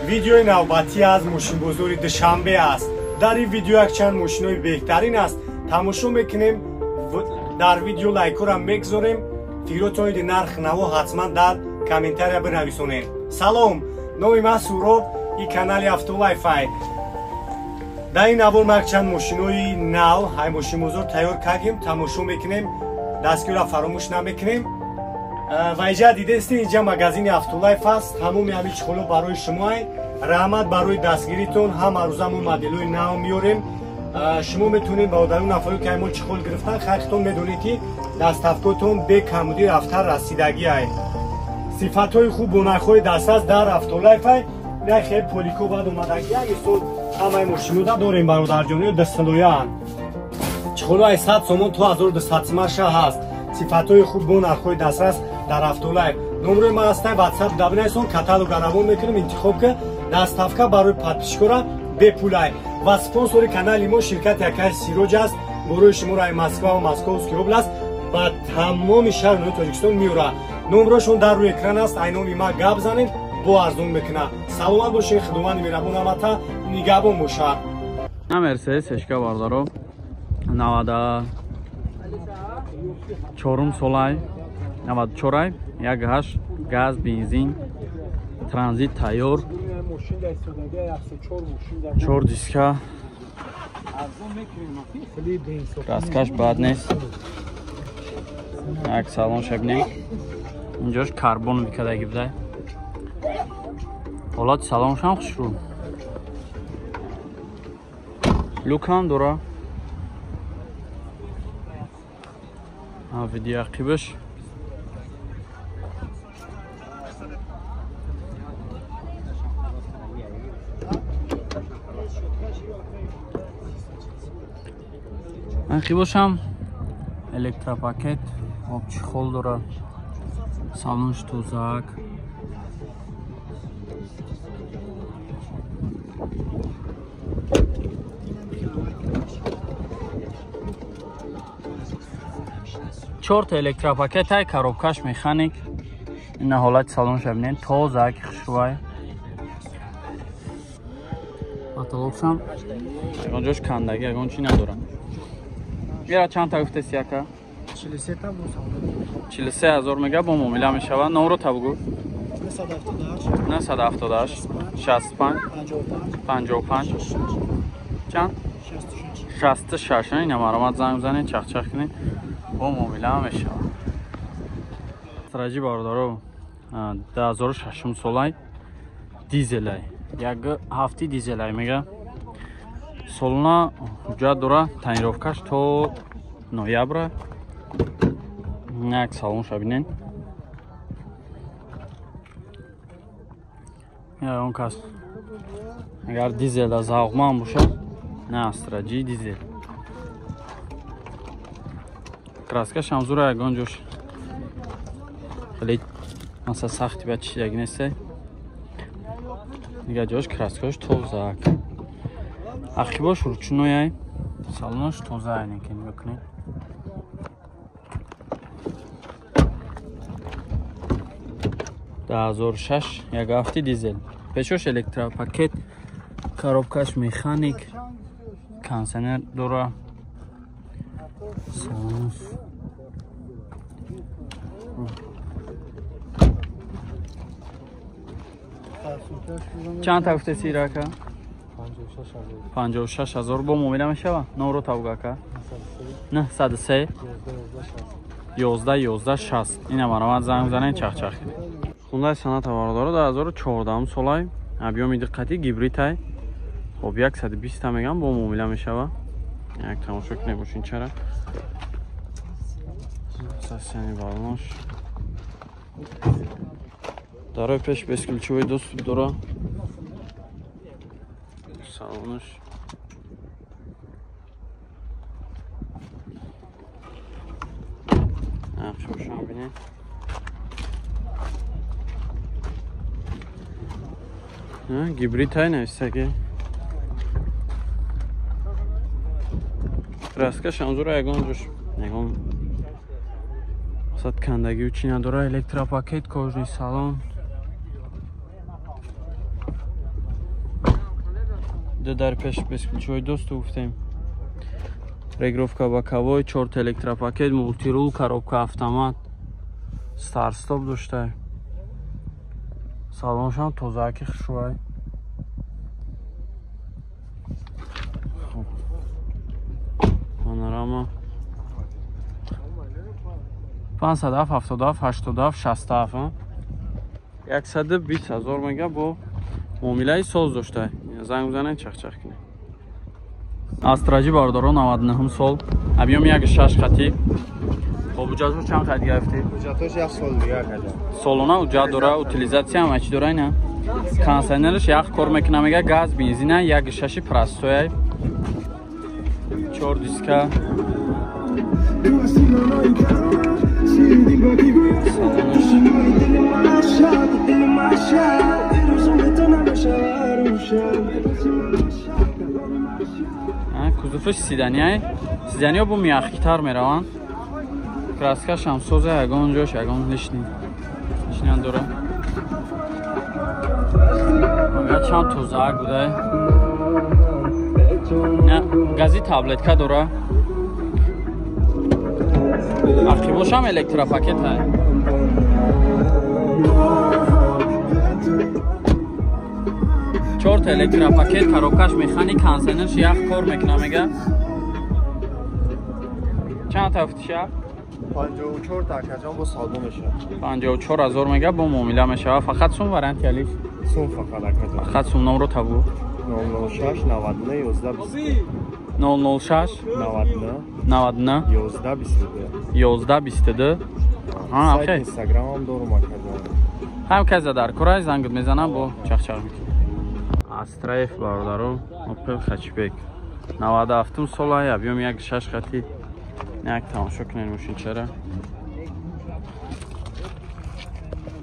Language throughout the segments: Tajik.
видеои навбатӣ аз мошинбозори душанбе аст. дар ин видео якчанд мошинои беҳтарин аст. тамошо мекунем. дар видео лайкора мегзорем. фикротон иди нарх наво ҳатман дар комментария бинависонем. салом, номи ман Суроб, ин канали Автолайфай. дар ин навор ма якчанд мошинои нав ҳай мошинбозор тайёр кардем. тамошо мекунем. дастгирро фаромӯш намекунем. ва иҷа дидестин, иҷа магазини Автолайф аст. ҳамоми ҳамин чихоло барои шумоай. раҳмат барои дастгиритон. ҳама рӯза мо моделҳои нав меорем. шумо метавонед ба одарони нафаре ки мо чихол гирифтан хактон медонед ки дастафкотон бе камбуди рафтар расидагиай. сифатҳои хуб бо нархҳои дастаст дар Автолайфай. як хел полико баъд омадаги як истод ҳамаи мошинода дорем бародарҷони дастилояанд. чихолои 100 сомон то 1200 сомонша ҳаст. сифатҳои хуб бо нархҳои дастаст дар Автолайф. номерои ман ҳастай WhatsApp дабинайсон каталога равон мекунем интихоб ки дастафка барои подписчикора бепулай. ва спонсори канали мо ширкати Якай Сироҷ аст. борои шуморо ай Москва ва Московский област ба тамоми шаҳрҳои Тоҷикистон меёрад. номерошон дар рӯи экран аст. айноми ман гап занед бо арзон мекунад. саломат бошед. худованди меҳрабон ҳамата нигабон бошад. Мерседес ешка бардаро 94 солай 94 1.8 газ бензин транзит тайёр 4 диска краскаш бад нест. як салон шабинем инҷош карбон викадаги будай. ҳолати салоншам хушрӯ лукам дора видео ақибаш ақибашам электропакет обчихол дора салонш тӯзак чорта электропакет ай коробкаш механик. ина ҳолати салон шабинен тозак хушрӯай потолокшам ягон ҷош кандаги ягон чи надорам. ира чандта гуфтеси яка 43000 мега бо муомила мешавад. номро табгӯ 978 65 55 чанд 66. ина маромад занг бзанед чахчах кунед бо муомила мешавад. страҷи бародаро 2006 солай дизелай 1.7 дизелай мега солона ҳуҷҷат дора. таъмировкаш то ноябра. як салон шабинен ягон кас агар дизела завқман бошад на страҷи дизел краскашам зура ягон ҷош хеле маса сахти ба чидаги нестай. дигар ҷош краскаш тозак ақибош ручнояй салонош тоза некин мекунед. да 2006 1.7 дизел пешош электропакет коробкаш механик кондисионер дора. салонош чанд гуфтеси рака 56000 бо муомила мешава. номро табгака 903 11 60. ина маромад занг занед чахчах. хундай саната бародаро 2014 солай объёми диққати гибритай хоб 120 мегам бо муомила мешава. як тамошо кунед бошин чара сасяни балонош дарои пеш бескилчивои дост дора. салонош нақшошам бинед. гибритай навистаги краскашам зура ягон ҷош ягон сад кандагиу чи надора. электропакет кожни салон дар пеш бесключовой досту гуфтем. Регировка боковой, 4 электропакет, мультирул, коробка автомат, старт-стоп дошта. Салонш ҳам тозаки хушвай. Панорама 577 87 67 120,000 мега бо муомилаи соз дошта. Занг бизанед чахчах кунед. Астраҷи бардоро 99 сол, объем 1.6 хати. Хоб уҷатош чанд хат гирифти? Уҷатош 1 сол дигар каҷа. Солона уҷат дора, утилизатсия ҳам чӣ дора ина? Кондитсионерш як кор мекуна мега газ, бензина, 1.6 простояй. 4 диска. Кузуфиш сидания бо миахтар мераванд. Краскаш ҳам соза, ягон ҷош, ягон лишнан дора. Ягон чанд тозаак буда. Гази таблетка дора. Арқибош ҳам электропакет ҳай. Чорт электропакет, коробкаш механик, кондитсионерш як кор мекуна мега. Чанд тафтиша? 54 такаҷон бо салонша. 54,000 мега бо муомила мешава. Фақат сум вариант ялиш? Сум фақат акаҷон. Фақат сум номро табу. 006 99 11 006 99 11 22. Ҳа, окей. Instagram ҳам дорум акаҷон. ҳам каза дар кора зангут мезанам бо чахчах мекунам. Астраев бародаро, Opel Hatchback. 97 солай, объем 1.6 хати. Як тамошо кунед мошинчара.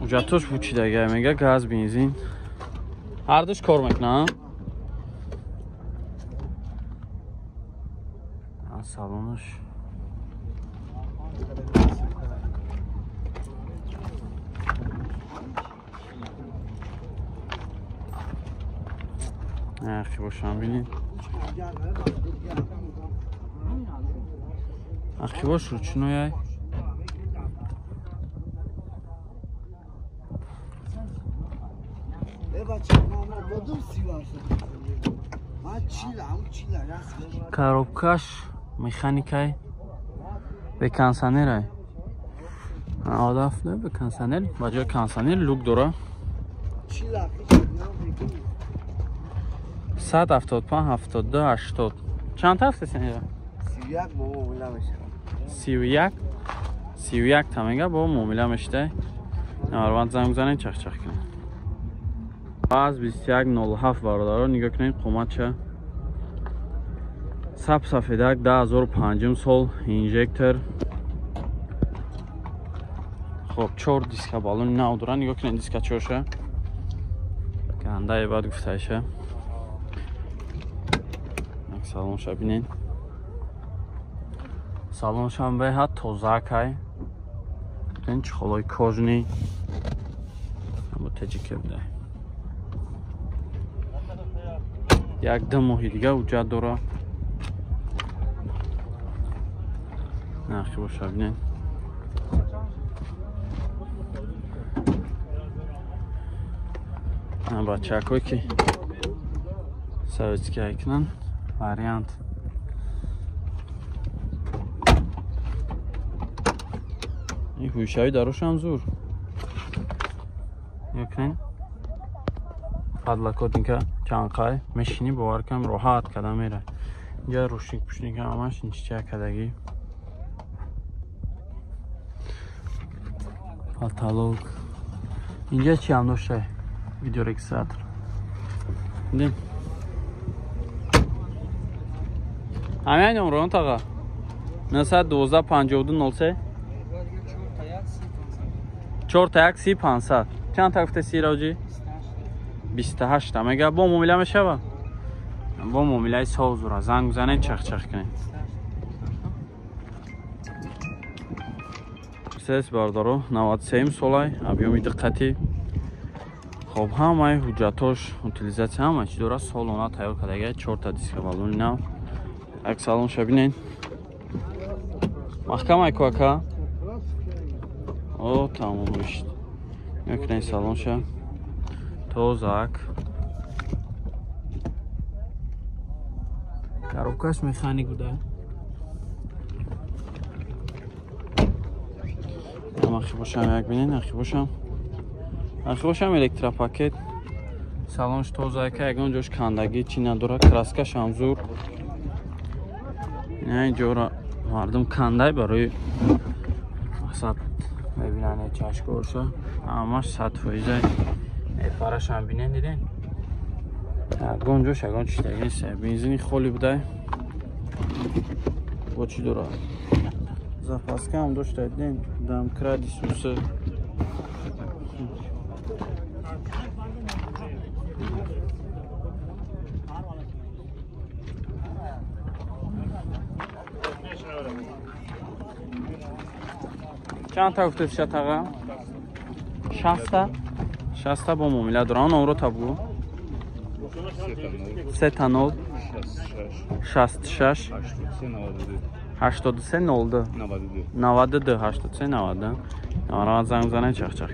Уҷатош вучидага мега газ, бензин. Ҳар душ кор мекунад. Салонаш. Архивошам бинед. Архивош ручной. Коробкаш механикай. Бе кондитсионер. Адаф не бе кондитсионер, ба ҷои кондитсионер люк дора. 175 72 80. Чанд тафтесен ё? 31 бо муомила мешава. 31 тамега бо муомила мешавад. Наворванд занг бизанед чахчах кунед. Баз 2107 бародаро, нигоҳ кунед қиматша. Саб сафедак 2005 сол, инжектор. Хоб 4 диска балон нав дора, нигоҳ кунед диска чоша. Гандаи бад гуфтаиша. Салонша бинед. Салоншам беҳад тозаакай. Бинед чӣ холои кожни. Аммо таҷика буда. Як 2 моҳи дига уҷат дора. Нахи боша бинед. Бачакҳое ки советские айкнан вариант. این هوشایی داروش هم زور یکنین فضلکات اینکه چانقای مشینی باور کنم راحت کده میره اینجا روشنیک پوشنیک همش این چیچه کدگی کاتالوگ اینجا چی هم داشته ویدیو رگیستراتور دیدین همه این نمران تاقا 912 52 03 4 تا 1 500 چند تا گفته سیراجی 28 تا مگه با معامله میشه با معامله ساز را زنگ بزنید چخ چخ کنید سس باردارو 93 سولای объем دقتی خب همه حجتاش утилизация همه چی داره سالونا تیار کردگی 4 تا دیسک بالون نو یک سالون شبینین محکم ایکو اکا او تمام بشت میکنین سالون شب توزاک коробкаш механик буда ахи бошам як бинин ахи бошам электропакет салонш тозака ягон ҷош кандаги чӣ надора краскаш ҳам зур инҷора мардум кандай барои масад мебинане чашкоша ҳамаш 100% эфараш ҳам бинен диден ягон ҷош ягон чиштаги нест бензини холи будай бо чӣ дора запаска ҳам дошта диден дамкради суса чанд та гуфтед шатаға 60 та бо муомила дора номро табгу 30 66 83 02 92 83 92 номаро занг занен чахчах